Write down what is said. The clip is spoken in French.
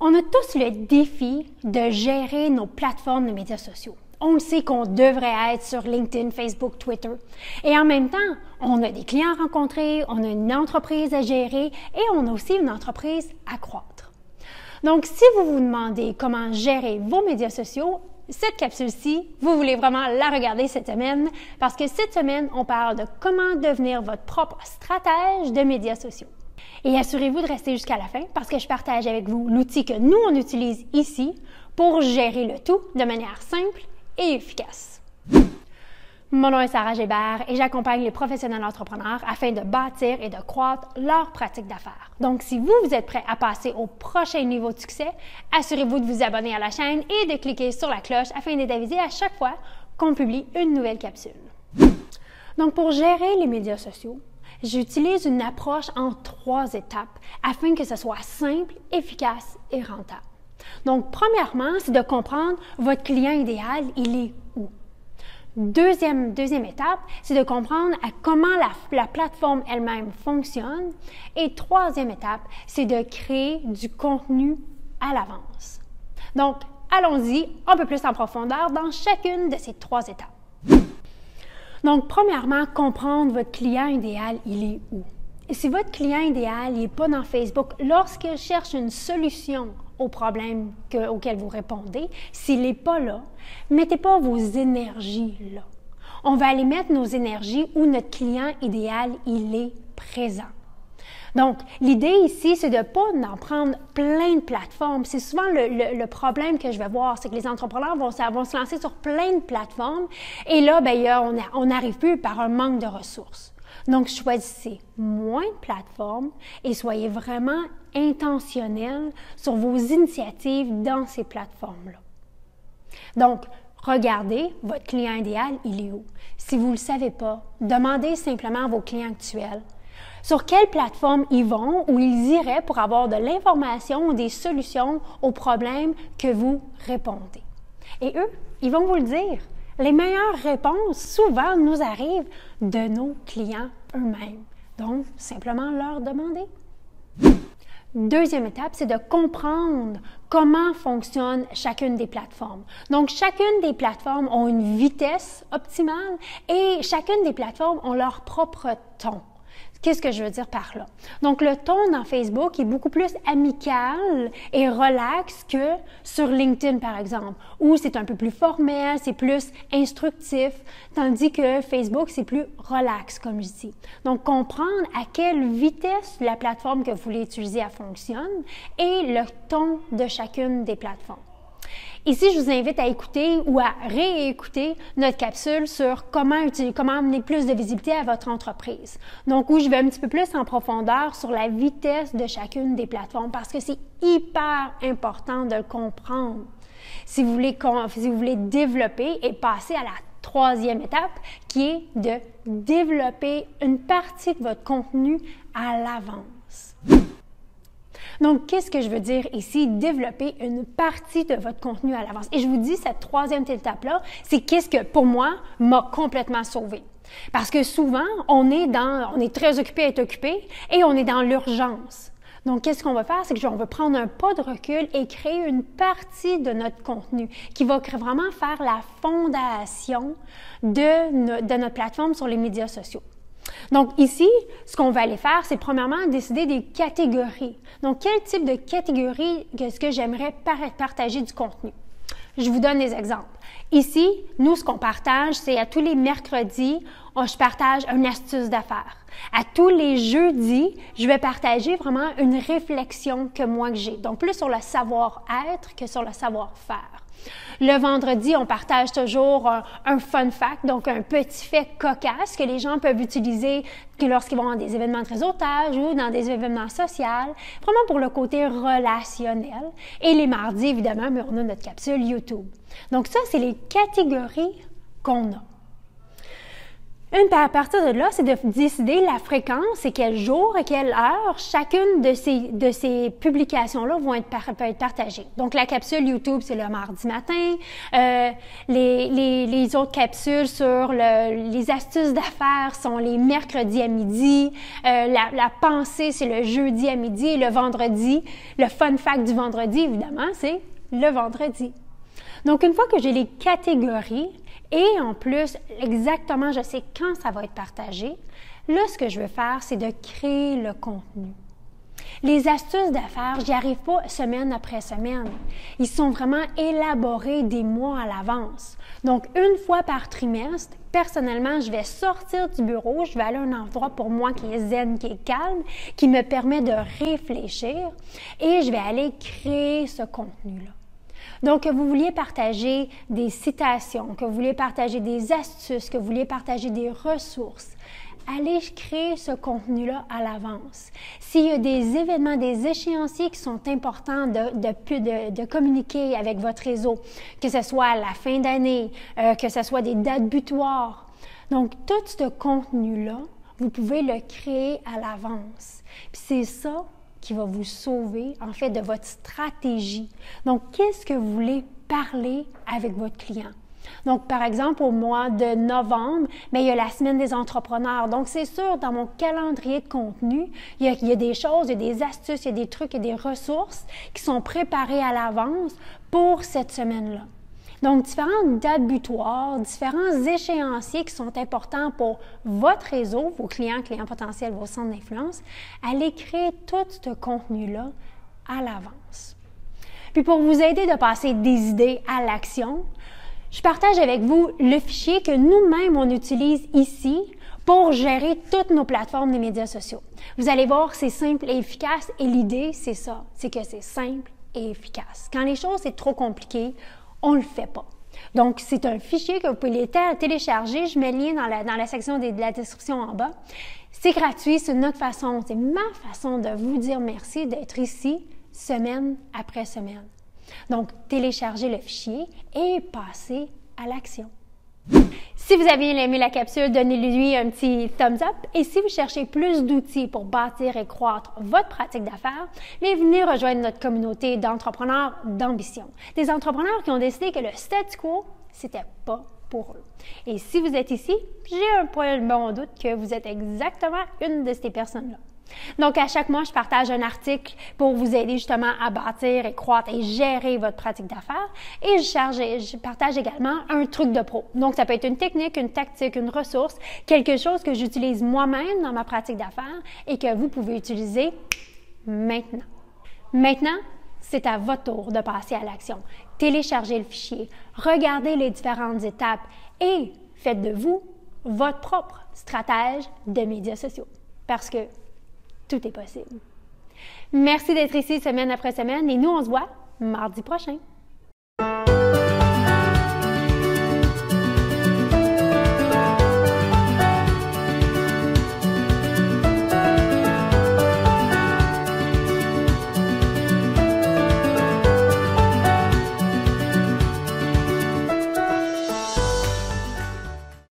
On a tous le défi de gérer nos plateformes de médias sociaux. On le sait qu'on devrait être sur LinkedIn, Facebook, Twitter. Et en même temps, on a des clients à rencontrer, on a une entreprise à gérer et on a aussi une entreprise à croître. Donc, si vous vous demandez comment gérer vos médias sociaux, cette capsule-ci, vous voulez vraiment la regarder cette semaine parce que cette semaine, on parle de comment devenir votre propre stratège de médias sociaux. Et assurez-vous de rester jusqu'à la fin parce que je partage avec vous l'outil que nous, on utilise ici pour gérer le tout de manière simple et efficace. Mon nom est Sarah Gébert et j'accompagne les professionnels entrepreneurs afin de bâtir et de croître leur pratique d'affaires. Donc, si vous êtes prêt à passer au prochain niveau de succès, assurez-vous de vous abonner à la chaîne et de cliquer sur la cloche afin d'être avisé à chaque fois qu'on publie une nouvelle capsule. Donc, pour gérer les médias sociaux, j'utilise une approche en 3 étapes afin que ce soit simple, efficace et rentable. Donc, premièrement, c'est de comprendre votre client idéal, il est où. Deuxième étape, c'est de comprendre comment la plateforme elle-même fonctionne. Et troisième étape, c'est de créer du contenu à l'avance. Donc, allons-y un peu plus en profondeur dans chacune de ces 3 étapes. Donc, premièrement, comprendre votre client idéal, il est où? Et si votre client idéal n'est pas dans Facebook, lorsqu'il cherche une solution au problème auquel vous répondez, s'il n'est pas là, mettez pas vos énergies là. On va aller mettre nos énergies où notre client idéal, il est présent. Donc, l'idée ici, c'est de ne pas en prendre plein de plateformes. C'est souvent le problème que je vais voir, c'est que les entrepreneurs vont se lancer sur plein de plateformes et là, on n'arrive plus par un manque de ressources. Donc, choisissez moins de plateformes et soyez vraiment intentionnel sur vos initiatives dans ces plateformes-là. Donc, regardez votre client idéal, il est où? Si vous ne le savez pas, demandez simplement à vos clients actuels sur quelle plateforme ils vont ou ils iraient pour avoir de l'information ou des solutions aux problèmes que vous répondez. Et eux, ils vont vous le dire. Les meilleures réponses, souvent, nous arrivent de nos clients eux-mêmes. Donc, simplement leur demander. Deuxième étape, c'est de comprendre comment fonctionne chacune des plateformes. Donc, chacune des plateformes ont une vitesse optimale et chacune des plateformes ont leur propre ton. Qu'est-ce que je veux dire par là? Donc, le ton dans Facebook est beaucoup plus amical et relax que sur LinkedIn, par exemple, où c'est un peu plus formel, c'est plus instructif, tandis que Facebook, c'est plus relax, comme je dis. Donc, comprendre à quelle vitesse la plateforme que vous voulez utiliser fonctionne et le ton de chacune des plateformes. Ici, je vous invite à écouter ou à réécouter notre capsule sur comment amener plus de visibilité à votre entreprise. Donc, où je vais un petit peu plus en profondeur sur la vitesse de chacune des plateformes parce que c'est hyper important de le comprendre si vous voulez développer et passer à la 3e étape qui est de développer une partie de votre contenu à l'avance. Donc, qu'est-ce que je veux dire ici? Développer une partie de votre contenu à l'avance. Et je vous dis, cette 3e étape-là, c'est qu'est-ce que, pour moi, m'a complètement sauvée. Parce que souvent, on est très occupé à être occupé et on est dans l'urgence. Donc, qu'est-ce qu'on va faire? C'est qu'on va prendre un pas de recul et créer une partie de notre contenu qui va vraiment faire la fondation de notre plateforme sur les médias sociaux. Donc ici, ce qu'on va aller faire, c'est premièrement décider des catégories. Donc, quel type de catégorie est-ce que j'aimerais partager du contenu? Je vous donne des exemples. Ici, nous, ce qu'on partage, c'est à tous les mercredis, je partage une astuce d'affaires. À tous les jeudis, je vais partager vraiment une réflexion que j'ai. Donc, plus sur le savoir-être que sur le savoir-faire. Le vendredi, on partage toujours un fun fact, donc un petit fait cocasse que les gens peuvent utiliser lorsqu'ils vont dans des événements de réseautage ou dans des événements sociaux, vraiment pour le côté relationnel. Et les mardis, évidemment, on a notre capsule YouTube. Donc ça, c'est les catégories qu'on a. À partir de là, c'est de décider la fréquence et quel jour et quelle heure chacune de ces publications-là peut être partagées. Donc, la capsule YouTube, c'est le mardi matin. Les autres capsules sur les astuces d'affaires sont les mercredis à midi. La pensée, c'est le jeudi à midi. Et le vendredi, le fun fact du vendredi, évidemment, c'est le vendredi. Donc, une fois que j'ai les catégories, et en plus, exactement, je sais quand ça va être partagé, là, ce que je veux faire, c'est de créer le contenu. Les astuces d'affaires, j'y arrive pas semaine après semaine. Ils sont vraiment élaborés des mois à l'avance. Donc, une fois par trimestre, personnellement, je vais sortir du bureau, je vais aller à un endroit pour moi qui est zen, qui est calme, qui me permet de réfléchir et je vais aller créer ce contenu-là. Donc, que vous vouliez partager des citations, que vous vouliez partager des astuces, que vous vouliez partager des ressources, allez créer ce contenu-là à l'avance. S'il y a des événements, des échéanciers qui sont importants de communiquer avec votre réseau, que ce soit à la fin d'année, que ce soit des dates butoirs. Donc, tout ce contenu-là, vous pouvez le créer à l'avance. Puis c'est ça qui va vous sauver, en fait, de votre stratégie. Donc, qu'est-ce que vous voulez parler avec votre client? Donc, par exemple, au mois de novembre, bien, il y a la semaine des entrepreneurs. Donc, c'est sûr, dans mon calendrier de contenu, il y a des choses, il y a des astuces, il y a des trucs, il y a des ressources qui sont préparées à l'avance pour cette semaine-là. Donc, différentes dates butoirs, différents échéanciers qui sont importants pour votre réseau, vos clients potentiels, vos centres d'influence, allez créer tout ce contenu-là à l'avance. Puis, pour vous aider de passer des idées à l'action, je partage avec vous le fichier que nous-mêmes, on utilise ici pour gérer toutes nos plateformes des médias sociaux. Vous allez voir, c'est simple et efficace et l'idée, c'est ça, c'est que c'est simple et efficace. Quand les choses sont trop compliquées, on ne le fait pas. Donc, c'est un fichier que vous pouvez télécharger. Je mets le lien dans la section de la description en bas. C'est gratuit, c'est notre façon, c'est ma façon de vous dire merci d'être ici semaine après semaine. Donc, téléchargez le fichier et passez à l'action. Si vous avez aimé la capsule, donnez-lui un petit thumbs up. Et si vous cherchez plus d'outils pour bâtir et croître votre pratique d'affaires, venez rejoindre notre communauté d'entrepreneurs d'ambition. Des entrepreneurs qui ont décidé que le statu quo, c'était pas pour eux. Et si vous êtes ici, j'ai un peu bon doute que vous êtes exactement une de ces personnes-là. Donc, à chaque mois, je partage un article pour vous aider justement à bâtir et croître et gérer votre pratique d'affaires. Et je partage également un truc de pro. Donc, ça peut être une technique, une tactique, une ressource, quelque chose que j'utilise moi-même dans ma pratique d'affaires et que vous pouvez utiliser maintenant. Maintenant, c'est à votre tour de passer à l'action. Téléchargez le fichier, regardez les différentes étapes et faites de vous votre propre stratège de médias sociaux. Parce que tout est possible. Merci d'être ici semaine après semaine et nous, on se voit mardi prochain.